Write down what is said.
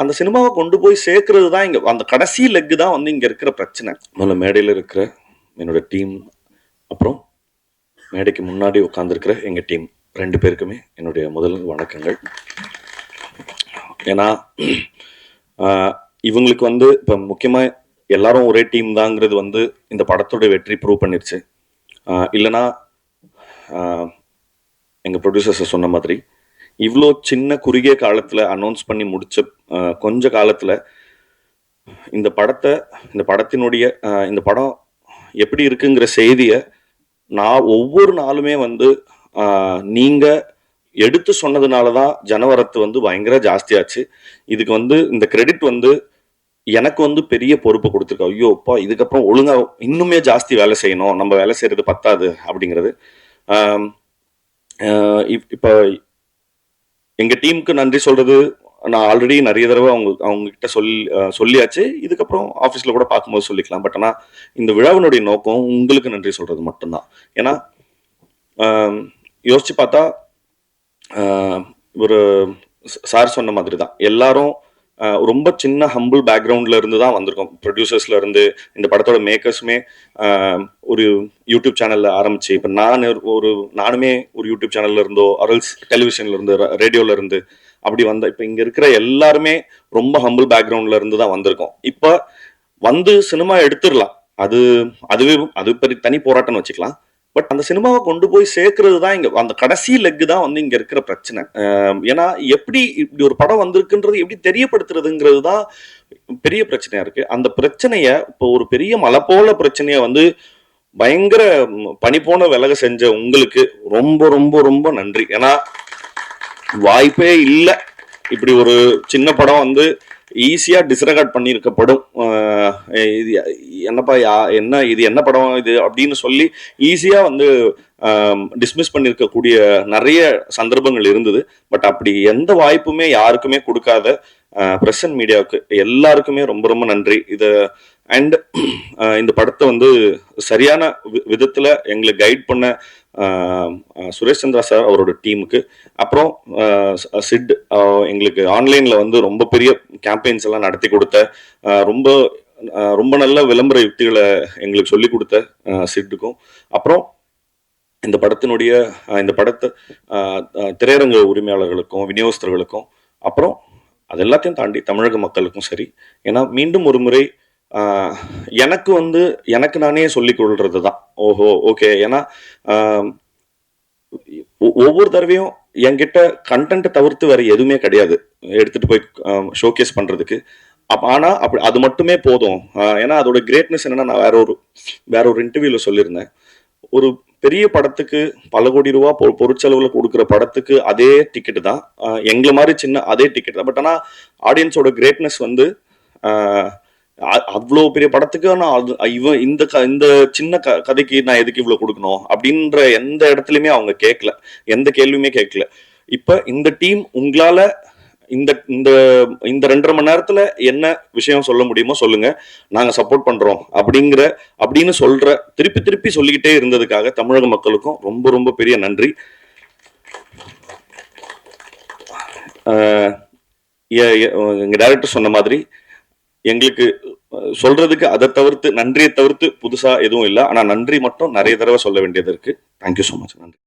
அந்த சினிமாவை கொண்டு போய் சேர்க்கறது தான் இங்க அந்த கடைசி லெக் தான் வந்து இங்க இருக்கிற பிரச்சனை. முதல்ல மேடையில் இருக்கிற என்னோட டீம், அப்புறம் மேடைக்கு முன்னாடி உட்காந்துருக்கிற எங்க டீம் 2 பேருக்குமே என்னுடைய முதல் வணக்கங்கள். ஏன்னா இவங்களுக்கு வந்து இப்போ முக்கியமாக எல்லாரும் ஒரே டீம் தாங்கிறது வந்து இந்த படத்தோட வெற்றி ப்ரூவ் பண்ணிருச்சு. இல்லைன்னா எங்கள் ப்ரொடியூசர்ஸை சொன்ன மாதிரி இவ்வளோ சின்ன குறுகிய காலத்தில் அனௌன்ஸ் பண்ணி முடிச்ச கொஞ்ச காலத்தில் இந்த படத்தினுடைய இந்த படம் எப்படி இருக்குங்கிற செய்தியை நான் ஒவ்வொரு நாளுமே வந்து நீங்கள் எடுத்து சொன்னதுனால தான் ஜனவரத்து வந்து பயங்கர ஜாஸ்தியாச்சு. இதுக்கு வந்து இந்த கிரெடிட் வந்து எனக்கு வந்து பெரிய பொறுப்பு கொடுத்துருக்கோம். ஐயோப்பா, இதுக்கப்புறம் ஒழுங்கா இன்னுமே ஜாஸ்தி வேலை செய்யணும், நம்ம வேலை செய்யறது பத்தாது அப்படிங்கிறது. இப்போ எங்க டீமுக்கு நன்றி சொல்றது நான் ஆல்ரெடி நிறைய தடவை அவங்க கிட்ட சொல்லியாச்சு. இதுக்கப்புறம் ஆஃபீஸில் கூட பார்க்கும்போது சொல்லிக்கலாம். பட் ஆனால் இந்த விழாவினுடைய நோக்கம் உங்களுக்கு நன்றி சொல்றது மட்டும்தான். ஏன்னா யோசிச்சு பார்த்தா ஒரு சார் சொன்ன மாதிரி தான் எல்லாரும் ரொம்ப சின்ன ஹம்பிள் பேக்ரவுண்ட்ல இருந்து தான் வந்திருக்கோம். ப்ரொடியூசர்ஸ்ல இருந்து இந்த படத்தோட மேக்கர்ஸுமே ஒரு யூடியூப் சேனல்ல ஆரம்பிச்சு, இப்போ நானுமே ஒரு யூடியூப் சேனல்ல இருந்தோ அரல்ஸ் டெலிவிஷன்ல இருந்து ரேடியோல இருந்து அப்படி வந்த இப்போ இங்க இருக்கிற எல்லாருமே ரொம்ப ஹம்பிள் பேக்ரவுண்ட்ல இருந்து தான் வந்திருக்கோம். இப்போ வந்து சினிமா எடுத்துடலாம், அது பெரிய தனி போராட்டம்னு வச்சுக்கலாம். பட் அந்த சினிமாவை கொண்டு போய் சேர்க்கறது தான் இங்க அந்த கடைசி லெக் தான் வந்து இங்க இருக்கிற பிரச்சனை. ஏன்னா எப்படி இப்படி ஒரு படம் வந்திருக்குன்றது எப்படி தெரியப்படுத்துறதுங்கிறது தான் பெரிய பிரச்சனையா இருக்கு. அந்த பிரச்சனைய இப்போ ஒரு பெரிய மலை போல பிரச்சனைய வந்து பயங்கர பனி போன விலக செஞ்ச உங்களுக்கு ரொம்ப ரொம்ப ரொம்ப நன்றி. ஏன்னா வாய்ப்பே இல்லை இப்படி ஒரு சின்ன படம் வந்து ஈஸியா டிஸ்ரெகார்ட் பண்ணியிருக்கப்படும். இது என்னப்பா இது என்ன படம் இது அப்படின்னு சொல்லி ஈஸியா வந்து டிஸ்மிஸ் பண்ணியிருக்கக்கூடிய நிறைய சந்தர்ப்பங்கள் இருந்தது. பட் அப்படி எந்த வாய்ப்புமே யாருக்குமே கொடுக்காத பிரஸ் அண்ட் மீடியாவுக்கு எல்லாருக்குமே ரொம்ப ரொம்ப நன்றி. அண்ட் இந்த படத்தை வந்து சரியான விதத்துல எங்களுக்கு கைட் பண்ண சுரேஷ் சந்திரா சார் அவரோட டீமுக்கு, அப்புறம் சிட் எங்களுக்கு ஆன்லைன்ல வந்து ரொம்ப பெரிய கேம்பெயின்ஸ் எல்லாம் நடத்தி கொடுத்த ரொம்ப ரொம்ப நல்ல விளம்பர யுக்திகளை எங்களுக்கு சொல்லி கொடுத்த சிட்டுக்கும், அப்புறம் இந்த படத்தை திரையரங்க உரிமையாளர்களுக்கும் விநியோகஸ்தர்களுக்கும், அப்புறம் அது எல்லாத்தையும் தாண்டி தமிழக மக்களுக்கும் சரி. ஏன்னா மீண்டும் ஒரு முறை எனக்கு நானே சொல்லிக் கொள்றது தான் ஓஹோ ஓகே. ஏன்னா ஒவ்வொரு தடவையும் என்கிட்ட கண்டென்ட்டை தவிர்த்து வேற எதுவுமே கிடையாது எடுத்துட்டு போய் ஷோகேஸ் பண்றதுக்கு. ஆனா அப்படி அது மட்டுமே போதும். ஏன்னா அதோட கிரேட்னஸ் என்னன்னா, நான் வேற ஒரு இன்டர்வியூல சொல்லியிருந்தேன், ஒரு பெரிய படத்துக்கு பல கோடி ரூபா பொருட்செலவுல கொடுக்குற படத்துக்கு அதே டிக்கெட் தான், எங்களை மாதிரி சின்ன அதே டிக்கெட் தான். பட் ஆனா ஆடியன்ஸோட கிரேட்னஸ் வந்து அவ்வளோ பெரிய படத்துக்கு நான் இந்த சின்ன கதைக்கு நான் எதுக்கு இவ்வளவு கொடுக்கணும் அப்படின்ற எந்த இடத்துலயுமே அவங்க கேட்கல, எந்த கேள்வியுமே கேட்கல. இப்ப இந்த டீம் உங்களால இந்த இந்த இந்த 2.5 மணி நேரத்துல என்ன விஷயம் சொல்ல முடியுமோ சொல்லுங்க, நாங்க சப்போர்ட் பண்றோம் அப்படின்னு திருப்பி சொல்லிக்கிட்டே இருந்ததுக்காக தமிழக மக்களுக்கும் ரொம்ப ரொம்ப பெரிய நன்றி. எங்க டைரக்டர் சொன்ன மாதிரி எங்களுக்கு சொல்றதுக்கு நன்றியை தவிர்த்து புதுசா எதுவும் இல்லை. ஆனா நன்றி மட்டும் நிறைய தடவை சொல்ல வேண்டியது இருக்கு. Thank you so much. நன்றி.